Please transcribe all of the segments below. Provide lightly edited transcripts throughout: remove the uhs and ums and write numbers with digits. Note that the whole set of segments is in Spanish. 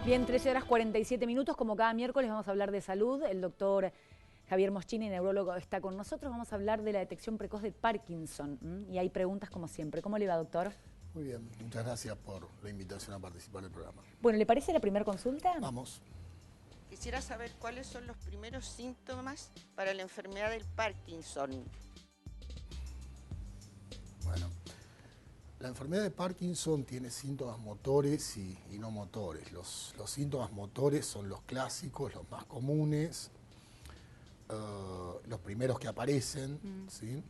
Bien, 13 horas 47 minutos, como cada miércoles vamos a hablar de salud. El doctor Javier Moschini, neurólogo, está con nosotros. Vamos a hablar de la detección precoz de Parkinson. Y hay preguntas como siempre. ¿Cómo le va, doctor? Muy bien, muchas gracias por la invitación a participar del programa. Bueno, ¿le parece la primera consulta? Vamos. Quisiera saber cuáles son los primeros síntomas para la enfermedad del Parkinson. Bueno, la enfermedad de Parkinson tiene síntomas motores y no motores. Los síntomas motores son los clásicos, los más comunes, los primeros que aparecen, ¿sí?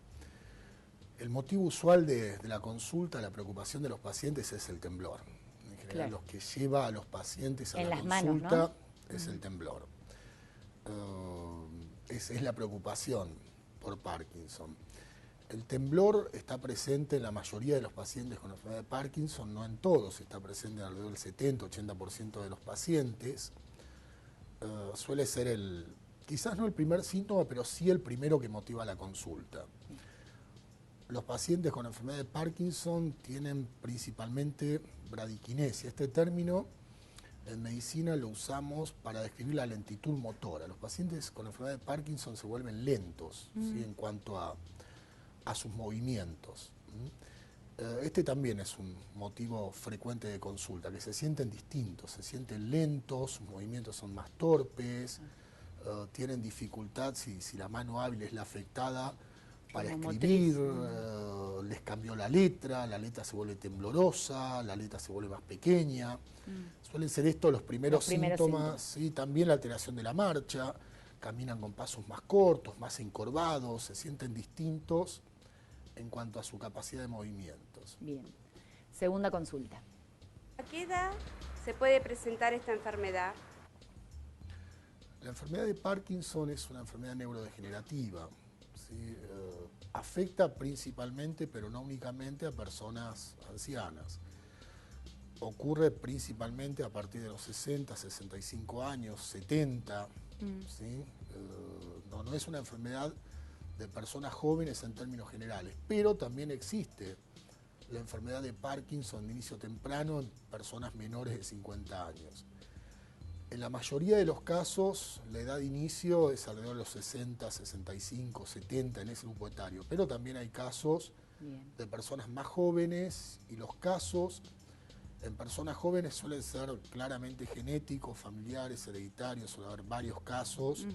El motivo usual de la consulta, la preocupación de los pacientes es el temblor. En general, lo que lleva a los pacientes a la consulta, ¿no?, es el temblor. Es la preocupación por Parkinson. El temblor está presente en la mayoría de los pacientes con enfermedad de Parkinson, no en todos, está presente en alrededor del 70-80% de los pacientes. Suele ser quizás no el primer síntoma, pero sí el primero que motiva la consulta. Los pacientes con enfermedad de Parkinson tienen principalmente bradiquinesia. Este término en medicina lo usamos para describir la lentitud motora. Los pacientes con enfermedad de Parkinson se vuelven lentos, ¿sí?, en cuanto a sus movimientos. Este también es un motivo frecuente de consulta, que se sienten distintos, se sienten lentos, sus movimientos son más torpes, tienen dificultad, si la mano hábil es la afectada, para escribir, les cambió la letra se vuelve temblorosa, la letra se vuelve más pequeña. Suelen ser estos los primeros síntomas, ¿sí? También la alteración de la marcha, caminan con pasos más cortos, más encorvados, se sienten distintos en cuanto a su capacidad de movimientos. Bien. Segunda consulta. ¿A qué edad se puede presentar esta enfermedad? La enfermedad de Parkinson es una enfermedad neurodegenerativa, ¿sí? Afecta principalmente, pero no únicamente, a personas ancianas. Ocurre principalmente a partir de los 60, 65 años, 70, ¿sí? No es una enfermedad de personas jóvenes en términos generales, pero también existe la enfermedad de Parkinson de inicio temprano en personas menores de 50 años. En la mayoría de los casos, la edad de inicio es alrededor de los 60, 65, 70 en ese grupo etario, pero también hay casos de personas más jóvenes, y los casos en personas jóvenes suelen ser claramente genéticos, familiares, hereditarios, suele haber varios casos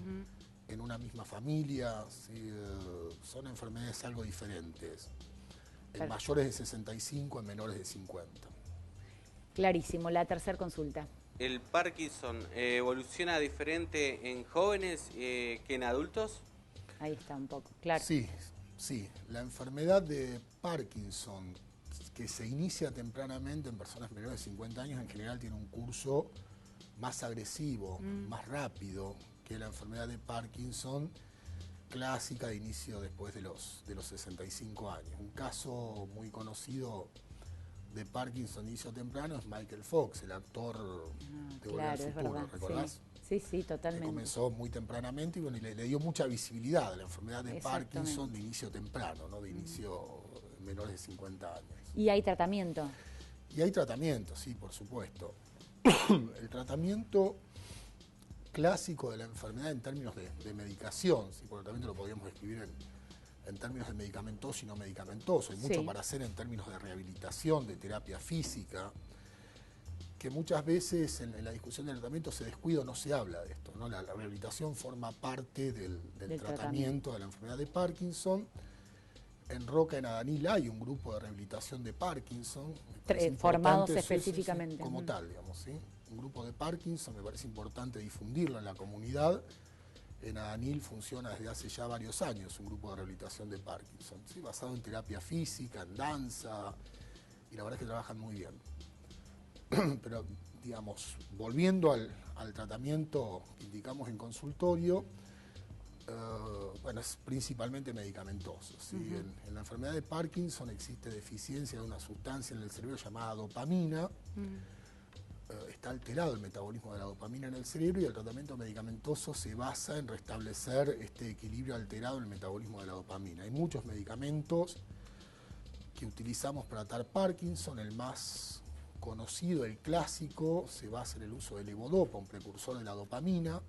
en una misma familia, ¿sí? Son enfermedades algo diferentes, en mayores de 65, en menores de 50. Clarísimo. La tercera consulta. ¿El Parkinson evoluciona diferente en jóvenes que en adultos? Ahí está un poco, claro. Sí. La enfermedad de Parkinson, que se inicia tempranamente en personas menores de 50 años, en general tiene un curso más agresivo, más rápido que la enfermedad de Parkinson clásica de inicio después de los 65 años. Un caso muy conocido de Parkinson de inicio temprano es Michael Fox, el actor de Volver al Futuro, ¿recordás? Sí, totalmente. Que comenzó muy tempranamente y, bueno, le dio mucha visibilidad a la enfermedad de Parkinson de inicio temprano, ¿no? De inicio menores de 50 años. ¿Y hay tratamiento? Y hay tratamiento, sí, por supuesto. El tratamiento clásico de la enfermedad en términos de medicación, ¿sí? Porque también lo podríamos describir en términos de medicamentoso y no medicamentoso. Hay mucho para hacer en términos de rehabilitación, de terapia física, que muchas veces en la discusión del tratamiento se descuida o no se habla de esto, ¿no? La rehabilitación forma parte del tratamiento de la enfermedad de Parkinson. En Roca, en Adanil, hay un grupo de rehabilitación de Parkinson. Formados específicamente. Como tal, digamos, ¿sí? Un grupo de Parkinson, me parece importante difundirlo en la comunidad. En Adanil funciona desde hace ya varios años un grupo de rehabilitación de Parkinson, ¿sí? Basado en terapia física, en danza, y la verdad es que trabajan muy bien. Pero, digamos, volviendo al tratamiento que indicamos en consultorio, bueno, es principalmente medicamentoso, ¿sí? En la enfermedad de Parkinson existe deficiencia de una sustancia en el cerebro llamada dopamina. Está alterado el metabolismo de la dopamina en el cerebro, y el tratamiento medicamentoso se basa en restablecer este equilibrio alterado en el metabolismo de la dopamina. Hay muchos medicamentos que utilizamos para tratar Parkinson. El más conocido, el clásico, se basa en el uso del levodopa, un precursor de la dopamina.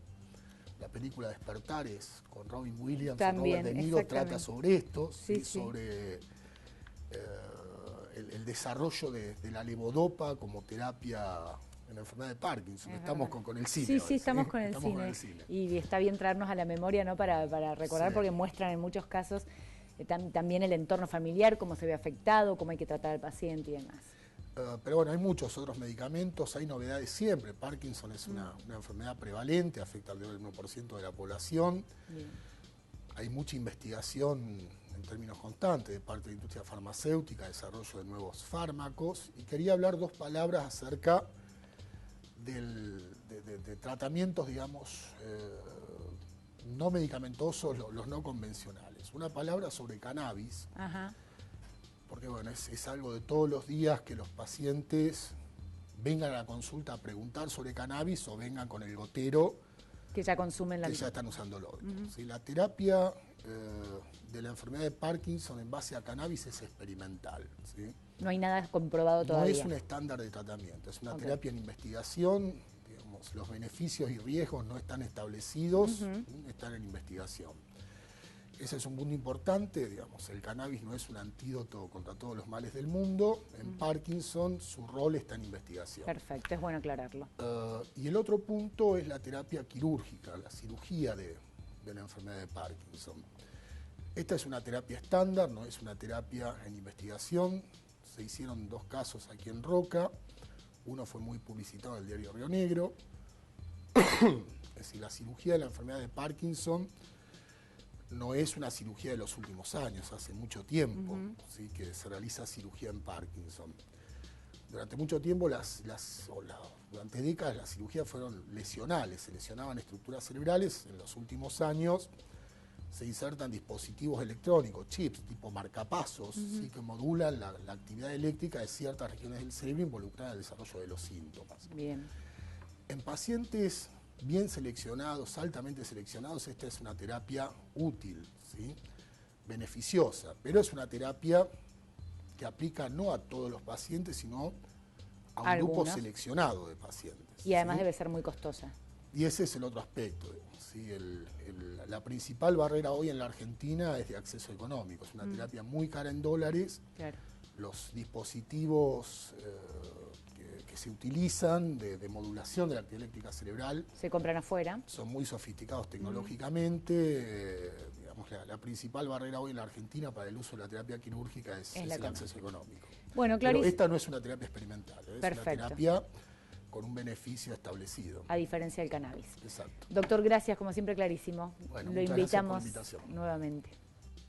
La película Despertares con Robin Williams y Robert De Niro trata sobre esto, sobre el desarrollo de la levodopa como terapia en la enfermedad de Parkinson. Estamos con el cine. Sí, estamos con el cine. Y está bien traernos a la memoria, ¿no? Para recordar, porque muestran en muchos casos también el entorno familiar, cómo se ve afectado, cómo hay que tratar al paciente y demás. Pero bueno, hay muchos otros medicamentos, hay novedades siempre. Parkinson es una enfermedad prevalente, afecta al 1% de la población. Bien. Hay mucha investigación en términos constantes de parte de la industria farmacéutica, desarrollo de nuevos fármacos. Y quería hablar dos palabras acerca de tratamientos, digamos, no medicamentosos, los no convencionales. Una palabra sobre cannabis. Ajá. Porque bueno, es algo de todos los días que los pacientes vengan a la consulta a preguntar sobre cannabis o vengan con el gotero que ya consumen que ya están usándolo. ¿Sí? La terapia de la enfermedad de Parkinson en base a cannabis es experimental. ¿Sí? No hay nada comprobado todavía. No es un estándar de tratamiento, es una terapia en investigación. Digamos, los beneficios y riesgos no están establecidos, están en investigación. Ese es un punto importante, digamos, el cannabis no es un antídoto contra todos los males del mundo. En Parkinson su rol está en investigación. Perfecto, es bueno aclararlo. Y el otro punto es la terapia quirúrgica, la cirugía de la enfermedad de Parkinson. Esta es una terapia estándar, no es una terapia en investigación. Se hicieron 2 casos aquí en Roca. Uno fue muy publicitado en el diario Río Negro. Es decir, la cirugía de la enfermedad de Parkinson no es una cirugía de los últimos años, hace mucho tiempo ¿sí? que se realiza cirugía en Parkinson. Durante mucho tiempo, durante décadas, las cirugías fueron lesionales, se lesionaban estructuras cerebrales. En los últimos años se insertan dispositivos electrónicos, chips tipo marcapasos, ¿sí? que modulan la actividad eléctrica de ciertas regiones del cerebro involucradas en el desarrollo de los síntomas. Bien. En pacientes bien seleccionados, altamente seleccionados, esta es una terapia útil, ¿sí? beneficiosa, pero es una terapia que aplica no a todos los pacientes, sino a un grupo seleccionado de pacientes. Y además ¿sí? debe ser muy costosa. Y ese es el otro aspecto. ¿sí? La principal barrera hoy en la Argentina es de acceso económico. Es una terapia muy cara en dólares. Claro. Los dispositivos que se utilizan de modulación de la actividad eléctrica cerebral se compran afuera. Son muy sofisticados tecnológicamente. Digamos, la principal barrera hoy en la Argentina para el uso de la terapia quirúrgica es el acceso económico. Bueno, pero esta no es una terapia experimental, es Perfecto. una terapia con un beneficio establecido. A diferencia del cannabis. Exacto. Doctor, gracias, como siempre clarísimo. Bueno, lo invitamos nuevamente.